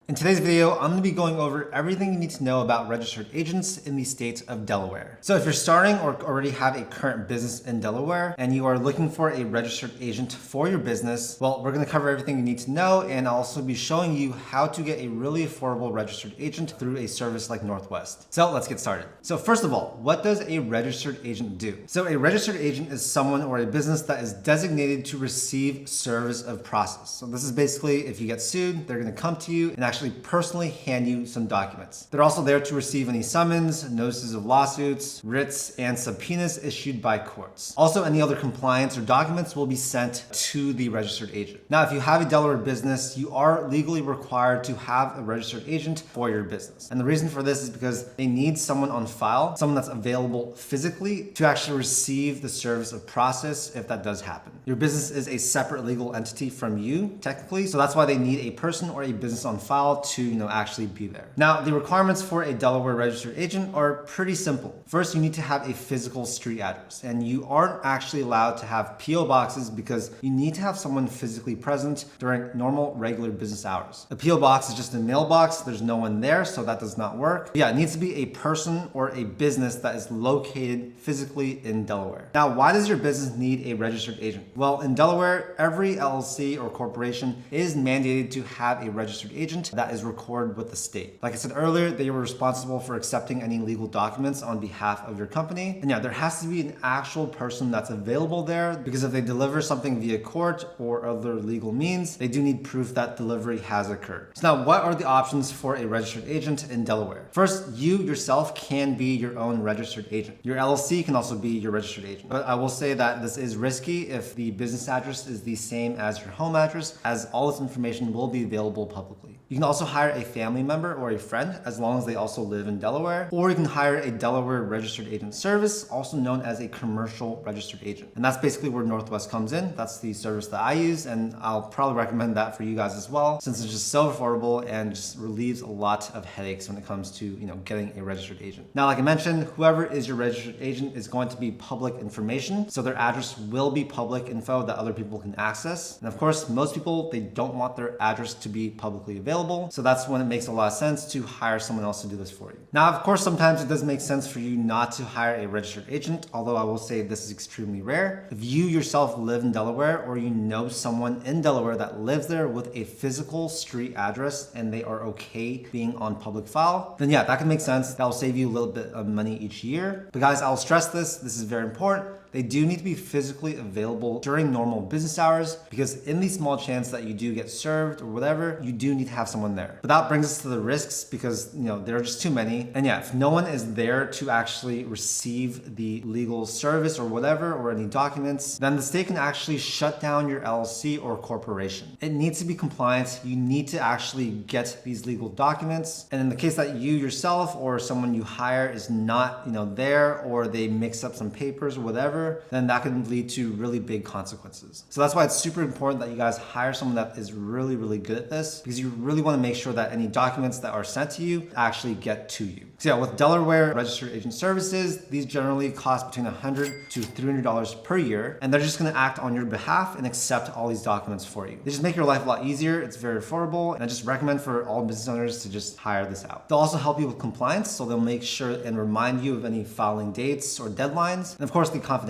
In today's video, I'm going to be going over everything you need to know about registered agents in the state of Delaware. So if you're starting or already have a current business in Delaware and you are looking for a registered agent for your business, well, we're going to cover everything you need to know, and I'll also be showing you how to get a really affordable registered agent through a service like Northwest. So let's get started. So first of all, what does a registered agent do? So a registered agent is someone or a business that is designated to receive service of process. So this is basically if you get sued, they're going to come to you and actually personally hand you some documents. They're also there to receive any summons, notices of lawsuits, writs, and subpoenas issued by courts. Also, any other compliance or documents will be sent to the registered agent. Now, if you have a Delaware business, you are legally required to have a registered agent for your business. And the reason for this is because they need someone on file, someone that's available physically to actually receive the service of process if that does happen. Your business is a separate legal entity from you, technically, so that's why they need a person or a business on file to actually be there. Now, the requirements for a Delaware registered agent are pretty simple. First, you need to have a physical street address, and you aren't actually allowed to have PO boxes because you need to have someone physically present during normal, regular business hours. A PO box is just a mailbox. There's no one there, so that does not work. But yeah, it needs to be a person or a business that is located physically in Delaware. Now, why does your business need a registered agent? Well, in Delaware, every LLC or corporation is mandated to have a registered agent that is recorded with the state. Like I said earlier, they were responsible for accepting any legal documents on behalf of your company. And yeah, there has to be an actual person that's available there, because if they deliver something via court or other legal means, they do need proof that delivery has occurred. So now, what are the options for a registered agent in Delaware? First, you yourself can be your own registered agent. Your LLC can also be your registered agent. But I will say that this is risky if the business address is the same as your home address, as all this information will be available publicly. You can also hire a family member or a friend as long as they also live in Delaware, or you can hire a Delaware registered agent service, also known as a commercial registered agent. And that's basically where Northwest comes in. That's the service that I use, and I'll probably recommend that for you guys as well, since it's just so affordable and just relieves a lot of headaches when it comes to getting a registered agent. Now, like I mentioned, whoever is your registered agent is going to be public information, so their address will be public info that other people can access. And of course, most people, they don't want their address to be publicly available. So that's when it makes a lot of sense to hire someone else to do this for you. Now, of course, sometimes it does make sense for you not to hire a registered agent, although I will say this is extremely rare. If you yourself live in Delaware, or you know someone in Delaware that lives there with a physical street address and they are okay being on public file, then yeah, that can make sense. That will save you a little bit of money each year. But guys, I'll stress this. This is very important. They do need to be physically available during normal business hours, because in the small chance that you do get served or whatever, you do need to have someone there. But that brings us to the risks, because there are just too many. And yeah, if no one is there to actually receive the legal service or whatever, or any documents, then the state can actually shut down your LLC or corporation. It needs to be compliant. You need to actually get these legal documents. And in the case that you yourself or someone you hire is not there, or they mix up some papers or whatever, then that can lead to really big consequences. So that's why it's super important that you guys hire someone that is really, really good at this, because you really want to make sure that any documents that are sent to you actually get to you. So yeah, with Delaware registered agent services, these generally cost between $100 to $300 per year, and they're just going to act on your behalf and accept all these documents for you. They just make your life a lot easier. It's very affordable, and I just recommend for all business owners to just hire this out. They'll also help you with compliance, so they'll make sure and remind you of any filing dates or deadlines. And of course, the confidentiality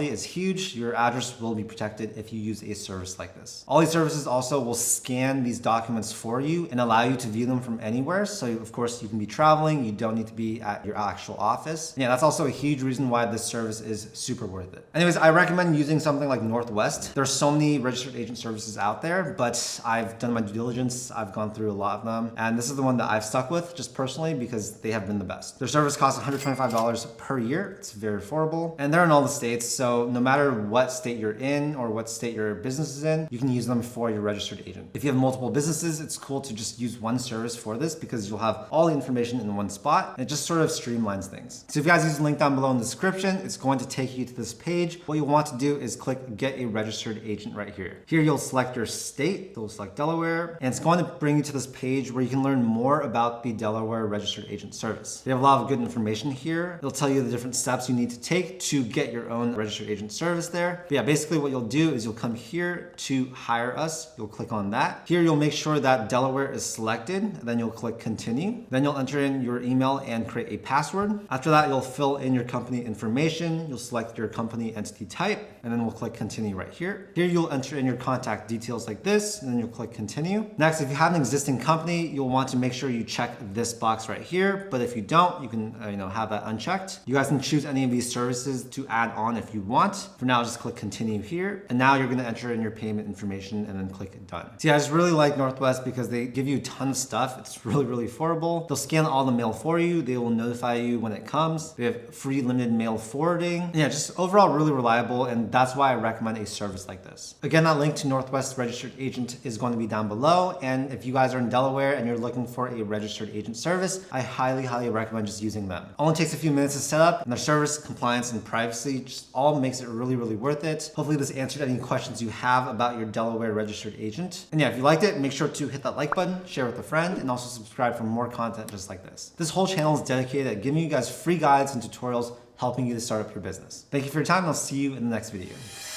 is huge. Your address will be protected if you use a service like this. All these services also will scan these documents for you and allow you to view them from anywhere. So of course, you can be traveling. You don't need to be at your actual office. And yeah, that's also a huge reason why this service is super worth it. Anyways, I recommend using something like Northwest. There's so many registered agent services out there, but I've done my due diligence. I've gone through a lot of them, and this is the one that I've stuck with just personally because they have been the best. Their service costs $125 per year. It's very affordable, and they're in all the states. So no matter what state you're in or what state your business is in, you can use them for your registered agent. If you have multiple businesses, it's cool to just use one service for this, because you'll have all the information in one spot, and it just sort of streamlines things. So if you guys use the link down below in the description, it's going to take you to this page. What you'll want to do is click Get a Registered Agent right here. Here you'll select your state, you'll select Delaware, and it's going to bring you to this page where you can learn more about the Delaware Registered Agent Service. They have a lot of good information here. It'll tell you the different steps you need to take to get your own registered agent service there. But yeah, basically what you'll do is you'll come here to hire us. You'll click on that. Here you'll make sure that Delaware is selected, and then you'll click continue. Then you'll enter in your email and create a password. After that, you'll fill in your company information. You'll select your company entity type, and then we'll click continue right here. Here you'll enter in your contact details like this, and then you'll click continue. Next, if you have an existing company, you'll want to make sure you check this box right here. But if you don't, you can have that unchecked. You guys can choose any of these services to add on if you want. For now, just click continue here. And now you're gonna enter in your payment information and then click done. See, I just really like Northwest because they give you a ton of stuff. It's really, really affordable. They'll scan all the mail for you. They will notify you when it comes. They have free limited mail forwarding. And yeah, just overall really reliable. And that's why I recommend a service like this. Again, that link to Northwest Registered Agent is going to be down below. And if you guys are in Delaware and you're looking for a registered agent service, I highly, highly recommend just using them. Only takes a few minutes to set up, and their service, compliance, and privacy just all makes it really, really worth it. Hopefully this answered any questions you have about your Delaware registered agent. And yeah, if you liked it, make sure to hit that like button, share with a friend, and also subscribe for more content just like this. This whole channel is dedicated at giving you guys free guides and tutorials helping you to start up your business. Thank you for your time, and I'll see you in the next video.